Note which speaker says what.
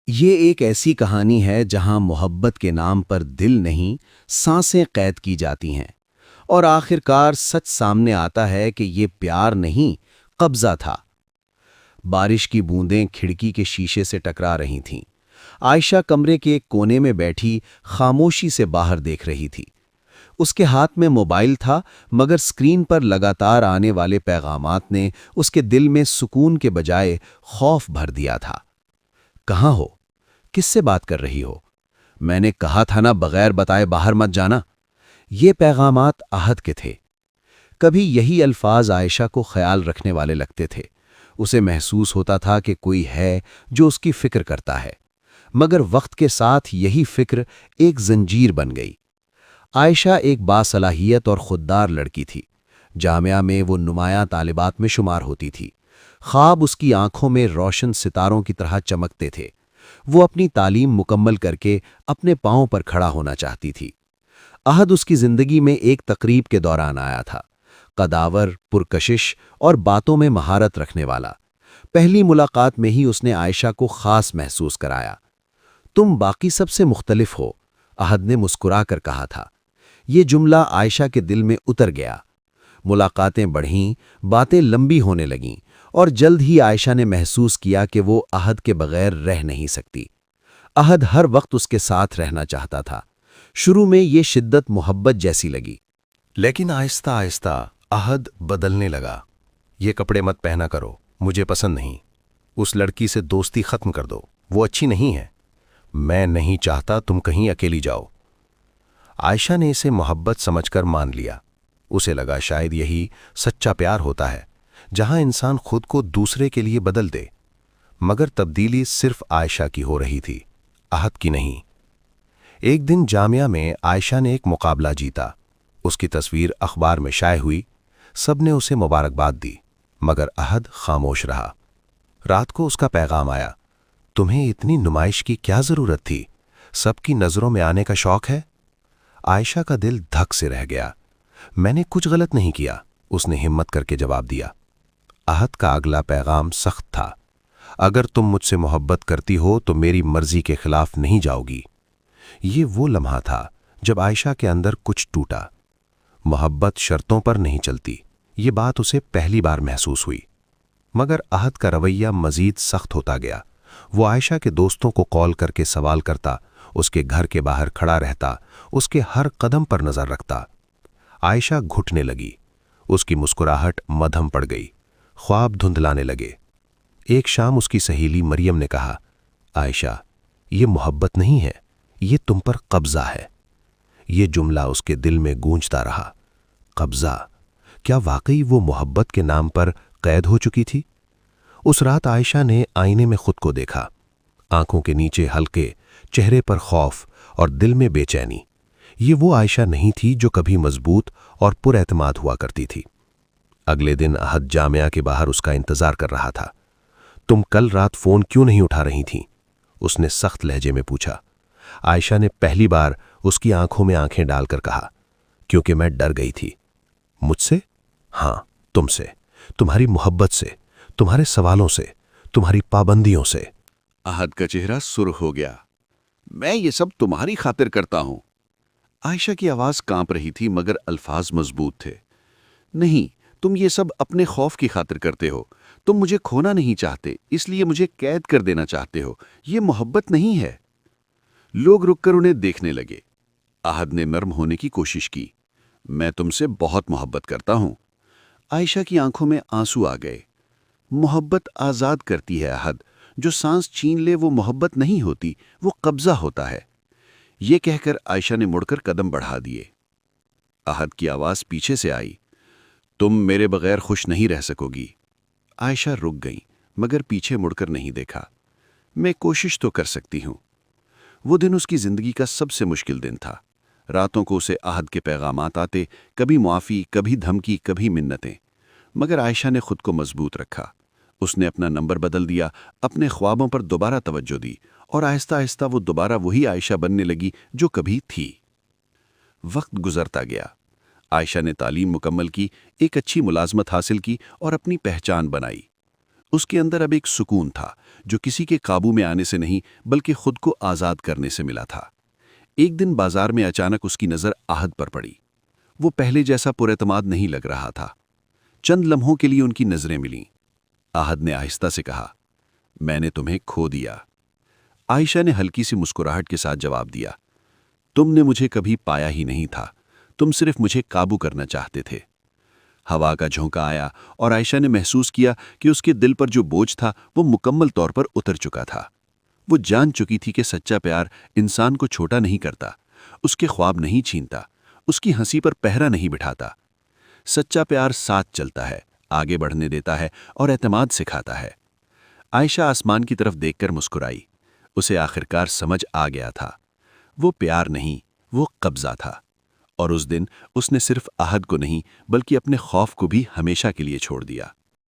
Speaker 1: یہ ایک ایسی کہانی ہے جہاں محبت کے نام پر دل نہیں، سانسیں قید کی جاتی ہیں، اور آخرکار سچ سامنے آتا ہے کہ یہ پیار نہیں، قبضہ تھا۔ بارش کی بوندیں کھڑکی کے شیشے سے ٹکرا رہی تھیں۔ عائشہ کمرے کے ایک کونے میں بیٹھی خاموشی سے باہر دیکھ رہی تھی۔ اس کے ہاتھ میں موبائل تھا، مگر سکرین پر لگاتار آنے والے پیغامات نے اس کے دل میں سکون کے بجائے خوف بھر دیا تھا۔ کہاں ہو؟ کس سے بات کر رہی ہو؟ میں نے کہا تھا نا بغیر بتائے باہر مت جانا۔ یہ پیغامات احد کے تھے۔ کبھی یہی الفاظ عائشہ کو خیال رکھنے والے لگتے تھے۔ اسے محسوس ہوتا تھا کہ کوئی ہے جو اس کی فکر کرتا ہے، مگر وقت کے ساتھ یہی فکر ایک زنجیر بن گئی۔ عائشہ ایک باصلاحیت اور خوددار لڑکی تھی۔ جامعہ میں وہ نمایاں طالبات میں شمار ہوتی تھی۔ خواب اس کی آنکھوں میں روشن ستاروں کی طرح چمکتے تھے۔ وہ اپنی تعلیم مکمل کر کے اپنے پاؤں پر کھڑا ہونا چاہتی تھی۔ احد اس کی زندگی میں ایک تقریب کے دوران آیا تھا، قداور، پرکشش اور باتوں میں مہارت رکھنے والا۔ پہلی ملاقات میں ہی اس نے عائشہ کو خاص محسوس کرایا۔ تم باقی سب سے مختلف ہو، احد نے مسکرا کر کہا تھا۔ یہ جملہ عائشہ کے دل میں اتر گیا۔ ملاقاتیں بڑھیں، باتیں لمبی ہونے لگیں، اور جلد ہی عائشہ نے محسوس کیا کہ وہ احد کے بغیر رہ نہیں سکتی۔ احد ہر وقت اس کے ساتھ رہنا چاہتا تھا۔ شروع میں یہ شدت محبت جیسی لگی،
Speaker 2: لیکن آہستہ آہستہ عہد بدلنے لگا۔ یہ کپڑے مت پہنا کرو، مجھے پسند نہیں۔ اس لڑکی سے دوستی ختم کر دو، وہ اچھی نہیں ہے۔ میں نہیں چاہتا تم کہیں اکیلی جاؤ۔ عائشہ نے اسے محبت سمجھ کر مان لیا۔ اسے لگا شاید یہی سچا پیار ہوتا ہے، جہاں انسان خود کو دوسرے کے لیے بدل دے۔ مگر تبدیلی صرف عائشہ کی ہو رہی تھی، عہد کی نہیں۔ ایک دن جامعہ میں عائشہ نے ایک مقابلہ جیتا۔ اس کی تصویر اخبار میں شائع ہوئی۔ سب نے اسے مبارکباد دی، مگر عہد خاموش رہا۔ رات کو اس کا پیغام آیا، تمہیں اتنی نمائش کی کیا ضرورت تھی؟ سب کی نظروں میں آنے کا شوق ہے؟ عائشہ کا دل دھک سے رہ گیا۔ میں نے کچھ غلط نہیں کیا، اس نے ہمت کر کے جواب دیا۔ عہد کا اگلا پیغام سخت تھا، اگر تم مجھ سے محبت کرتی ہو تو میری مرضی کے خلاف نہیں جاؤ گی۔ یہ وہ لمحہ تھا جب عائشہ کے اندر کچھ ٹوٹا۔ محبت شرطوں پر نہیں چلتی، یہ بات اسے پہلی بار محسوس ہوئی۔ مگر عہد کا رویہ مزید سخت ہوتا گیا۔ وہ عائشہ کے دوستوں کو کال کر کے سوال کرتا، اس کے گھر کے باہر کھڑا رہتا، اس کے ہر قدم پر نظر رکھتا۔ عائشہ گھٹنے لگی، اس کی مسکراہٹ مدھم پڑ گئی، خواب دھندلانے لگے۔ ایک شام اس کی سہیلی مریم نے کہا، عائشہ، یہ محبت نہیں ہے، یہ تم پر قبضہ ہے۔ یہ جملہ اس کے دل میں گونجتا رہا۔ قبضہ؟ کیا واقعی وہ محبت کے نام پر قید ہو چکی تھی؟ اس رات عائشہ نے آئینے میں خود کو دیکھا۔ آنکھوں کے نیچے حلقے، چہرے پر خوف اور دل میں بے چینی۔ یہ وہ عائشہ نہیں تھی جو کبھی مضبوط اور پر اعتماد ہوا کرتی تھی۔ اگلے دن عہد جامعہ کے باہر اس کا انتظار کر رہا تھا۔ تم کل رات فون کیوں نہیں اٹھا رہی تھیں؟ اس نے سخت لہجے میں پوچھا۔ عائشہ نے پہلی بار اس کی آنکھوں میں آنکھیں ڈال کر کہا، کیونکہ میں ڈر گئی تھی۔ مجھ سے؟ ہاں، تم سے، تمہاری محبت سے، تمہارے سوالوں سے، تمہاری پابندیوں سے۔
Speaker 3: احد کا چہرہ سرخ ہو گیا۔ میں یہ سب تمہاری خاطر کرتا ہوں۔ عائشہ کی آواز کانپ رہی تھی، مگر الفاظ مضبوط تھے۔ نہیں، تم یہ سب اپنے خوف کی خاطر کرتے ہو۔ تم مجھے کھونا نہیں چاہتے، اس لیے مجھے قید کر دینا چاہتے ہو۔ یہ محبت نہیں ہے۔ لوگ رک کر انہیں دیکھنے لگے۔ احد نے نرم ہونے کی کوشش کی۔ میں تم سے بہت محبت کرتا ہوں۔ عائشہ کی آنکھوں میں آنسو آ گئے۔ محبت آزاد کرتی ہے احد، جو سانس چھین لے وہ محبت نہیں ہوتی، وہ قبضہ ہوتا ہے۔ یہ کہہ کر عائشہ نے مڑ کر قدم بڑھا دیے۔ احد کی آواز پیچھے سے آئی، تم میرے بغیر خوش نہیں رہ سکو گی۔ عائشہ رک گئیں، مگر پیچھے مڑ کر نہیں دیکھا۔ میں کوشش تو کر سکتی ہوں۔ وہ دن اس کی زندگی کا سب سے مشکل دن تھا۔ راتوں کو اسے عہد کے پیغامات آتے، کبھی معافی، کبھی دھمکی، کبھی منتیں۔ مگر عائشہ نے خود کو مضبوط رکھا۔ اس نے اپنا نمبر بدل دیا، اپنے خوابوں پر دوبارہ توجہ دی، اور آہستہ آہستہ وہ دوبارہ وہی عائشہ بننے لگی جو کبھی تھی۔ وقت گزرتا گیا۔ عائشہ نے تعلیم مکمل کی، ایک اچھی ملازمت حاصل کی اور اپنی پہچان بنائی۔ اس کے اندر اب ایک سکون تھا جو کسی کے قابو میں آنے سے نہیں بلکہ خود کو آزاد کرنے سے ملا تھا۔ ایک دن بازار میں اچانک اس کی نظر آہد پر پڑی۔ وہ پہلے جیسا پر اعتماد نہیں لگ رہا تھا۔ چند لمحوں کے لیے ان کی نظریں ملیں۔ آہد نے آہستہ سے کہا، میں نے تمہیں کھو دیا۔ عائشہ نے ہلکی سی مسکراہٹ کے ساتھ جواب دیا، تم نے مجھے کبھی پایا ہی نہیں تھا، تم صرف مجھے قابو کرنا چاہتے تھے۔ ہوا کا جھونکا آیا اور عائشہ نے محسوس کیا کہ اس کے دل پر جو بوجھ تھا وہ مکمل طور پر اتر چکا تھا۔ وہ جان چکی تھی کہ سچا پیار انسان کو چھوٹا نہیں کرتا، اس کے خواب نہیں چھینتا، اس کی ہنسی پر پہرا نہیں بٹھاتا۔ سچا پیار ساتھ چلتا ہے، آگے بڑھنے دیتا ہے اور اعتماد سکھاتا ہے۔ عائشہ آسمان کی طرف دیکھ کر مسکرائی۔ اسے آخرکار سمجھ آ گیا تھا، وہ پیار نہیں، وہ قبضہ تھا۔ اور اس دن اس نے صرف عہد کو نہیں بلکہ اپنے خوف کو بھی ہمیشہ کے لیے چھوڑ دیا۔